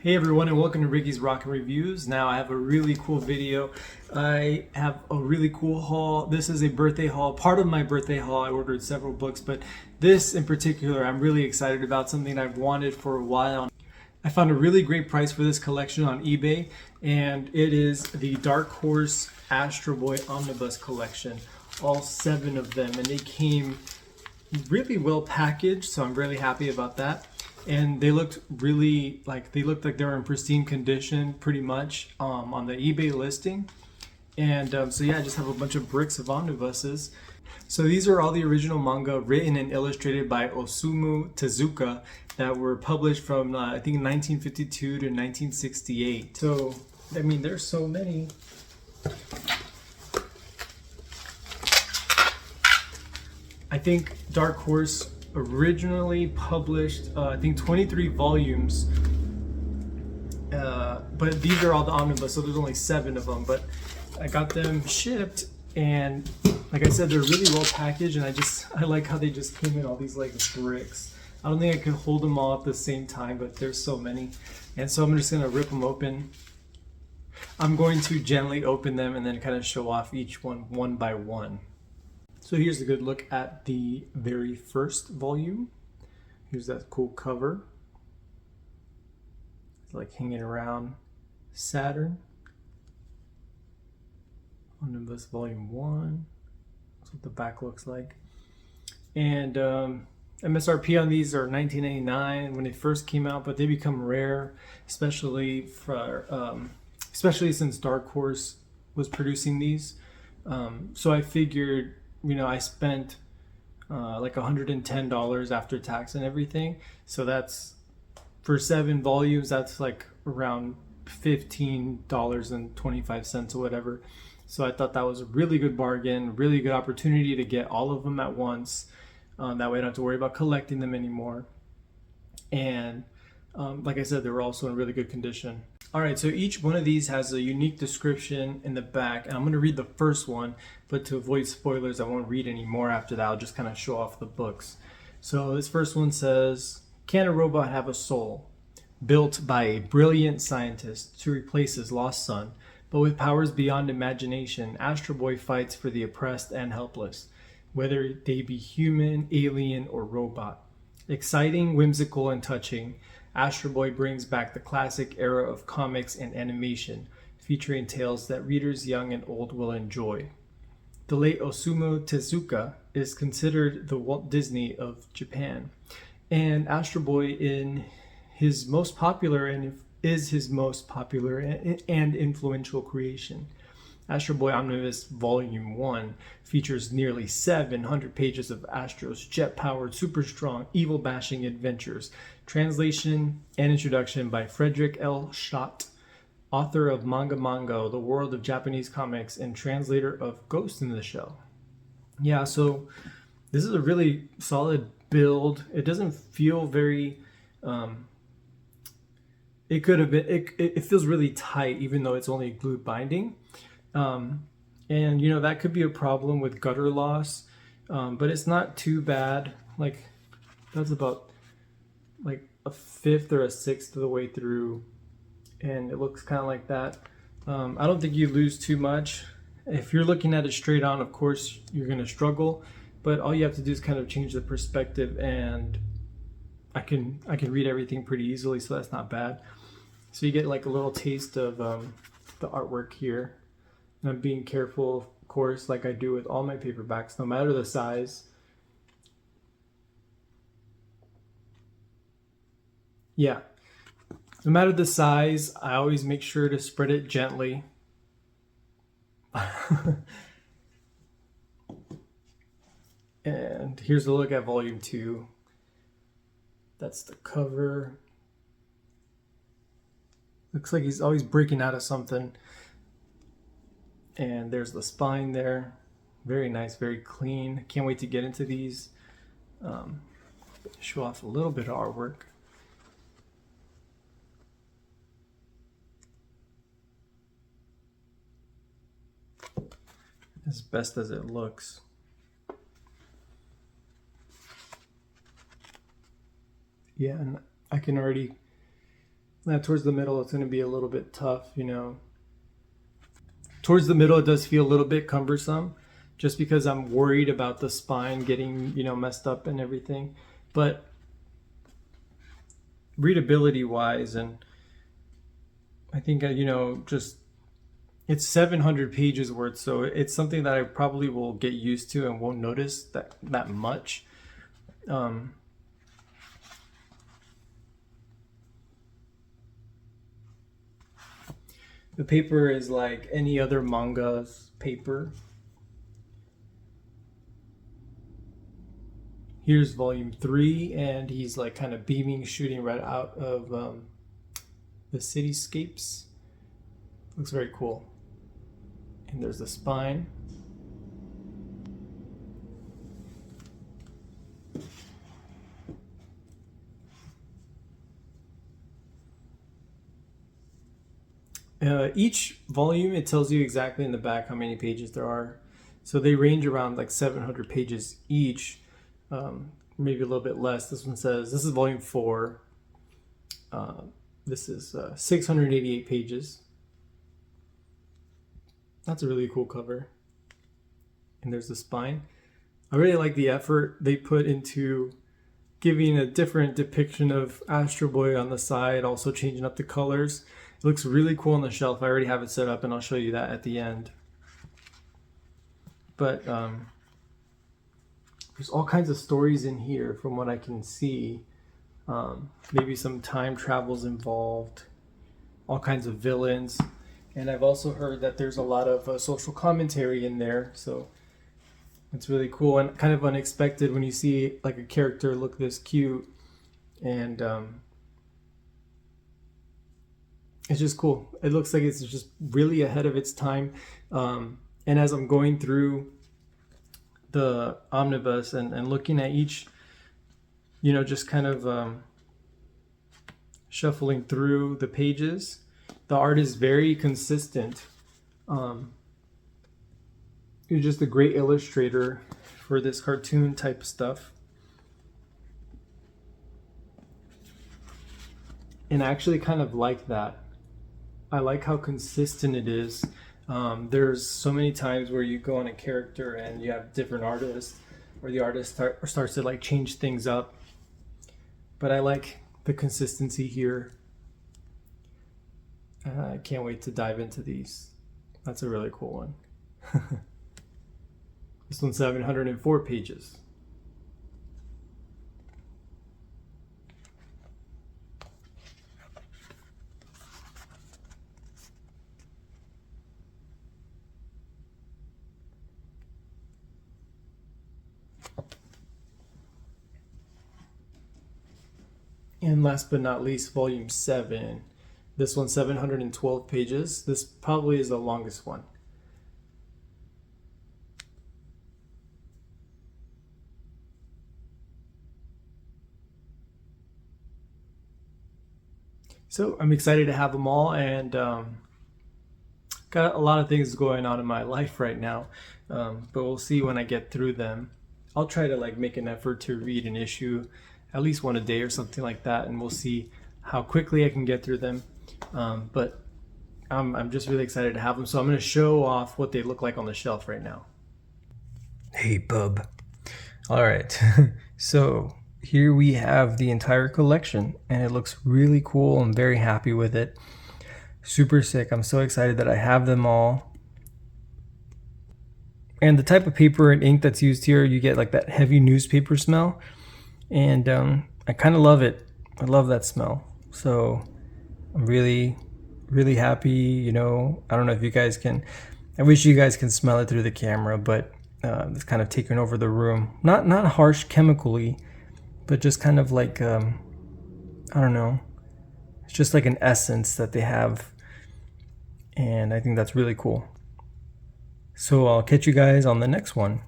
Hey everyone, and welcome to Ricky's Rockin' Reviews. Now I have a really cool video. I have a really cool haul. This is a birthday haul, part of my birthday haul. I ordered several books, but this in particular I'm really excited about, something I've wanted for a while. I found a really great price for this collection on eBay, and it is the Dark Horse Astro Boy Omnibus collection. All 7 of them, and they came really well packaged, so I'm really happy about that. And they looked really like they were in pristine condition pretty much on the eBay listing. And so yeah, I just have a bunch of bricks of omnibuses. So these are all the original manga written and illustrated by Osamutezuka that were published from I think 1952 to 1968. So I mean, there's so many. I think Dark Horse originally published I think 23 volumes, but these are all the omnibus, so there's only 7 of them, but I got them shipped, and like I said, they're really well packaged, and I like how they just came in all these like bricks. I don't think I could hold them all at the same time, but there's so many, and so I'm just gonna rip them open. I'm going to gently open them and then kind of show off each one by one. So here's a good look at the very first volume. Here's that cool cover. It's like hanging around Saturn. Omnibus Volume 1. That's what the back looks like. And MSRP on these are $19.99 when they first came out, but they become rare, especially since Dark Horse was producing these. So I figured, you know, I spent like $110 after tax and everything. So that's for 7 volumes, that's like around $15.25 or whatever. So I thought that was a really good bargain, really good opportunity to get all of them at once. That way I don't have to worry about collecting them anymore. And like I said, they were also in really good condition. All right, so each one of these has a unique description in the back, and I'm going to read the first one, but to avoid spoilers, I won't read any more after that. I'll just kind of show off the books. So this first one says, can a robot have a soul? Built by a brilliant scientist to replace his lost son, but with powers beyond imagination, Astro Boy fights for the oppressed and helpless, whether they be human, alien, or robot. Exciting, whimsical, and touching, Astro Boy brings back the classic era of comics and animation, featuring tales that readers young and old will enjoy. The late Osamu Tezuka is considered the Walt Disney of Japan, and Astro Boy is his most popular and influential creation. Astro Boy Omnibus Volume 1 features nearly 700 pages of Astro's jet-powered, super-strong, evil-bashing adventures. Translation and introduction by Frederick L. Schott, author of Manga, the world of Japanese comics, and translator of Ghost in the Shell. Yeah, so this is a really solid build. It doesn't feel very... it could have been... It feels really tight, even though it's only a glued binding. And you know, that could be a problem with gutter loss, but it's not too bad. Like, that's about like a 1/5 or a 1/6 of the way through, and it looks kind of like that. I don't think you lose too much. If you're looking at it straight on, of course you're going to struggle, but all you have to do is kind of change the perspective, and I can read everything pretty easily, so that's not bad. So you get like a little taste of the artwork here. And I'm being careful, of course, like I do with all my paperbacks, no matter the size. Yeah, no matter the size, I always make sure to spread it gently. And here's a look at Volume 2. That's the cover. Looks like he's always breaking out of something. And there's the spine there. Very nice, very clean. Can't wait to get into these. Show off a little bit of artwork. As best as it looks. Yeah, and I can already Towards the middle, it's going to be a little bit tough, you know. Towards the middle, it does feel a little bit cumbersome, just because I'm worried about the spine getting, you know, messed up and everything. But readability wise, and I think, you know, just it's 700 pages worth, so it's something that I probably will get used to and won't notice that much. The paper is like any other manga's paper. Here's volume 3, and he's like kind of beaming, shooting right out of the cityscapes. Looks very cool. And there's the spine. Each volume, it tells you exactly in the back how many pages there are. So they range around like 700 pages each, maybe a little bit less. This one says, this is volume 4. This is 688 pages. That's a really cool cover. And there's the spine. I really like the effort they put into giving a different depiction of Astro Boy on the side, also changing up the colors. It looks really cool on the shelf. I already have it set up, and I'll show you that at the end. But there's all kinds of stories in here from what I can see. Maybe some time travels involved, all kinds of villains. And I've also heard that there's a lot of social commentary in there. So it's really cool and kind of unexpected when you see like a character look this cute. And it's just cool. It looks like it's just really ahead of its time. And as I'm going through the omnibus and looking at each, you know, just kind of shuffling through the pages, the art is very consistent. You're just a great illustrator for this cartoon type stuff. And I actually kind of like that. I like how consistent it is. There's so many times where you go on a character and you have different artists, where the artist starts to like change things up. But I like the consistency here. I can't wait to dive into these. That's a really cool one. This one's 704 pages. And last but not least, volume 7. This one's 712 pages. This probably is the longest one. So I'm excited to have them all, and got a lot of things going on in my life right now, but we'll see when I get through them. I'll try to like make an effort to read an issue at least one a day or something like that, and we'll see how quickly I can get through them. But I'm just really excited to have them. So I'm going to show off what they look like on the shelf right now. Hey, bub. All right. So here we have the entire collection, and it looks really cool. I'm very happy with it. Super sick. I'm so excited that I have them all. And the type of paper and ink that's used here, you get like that heavy newspaper smell. And I kind of love it. I love that smell. So I'm really, really happy. You know, I don't know if you guys can, I wish you guys can smell it through the camera, but it's kind of taken over the room. Not harsh chemically, but just kind of like, I don't know. It's just like an essence that they have. And I think that's really cool. So I'll catch you guys on the next one.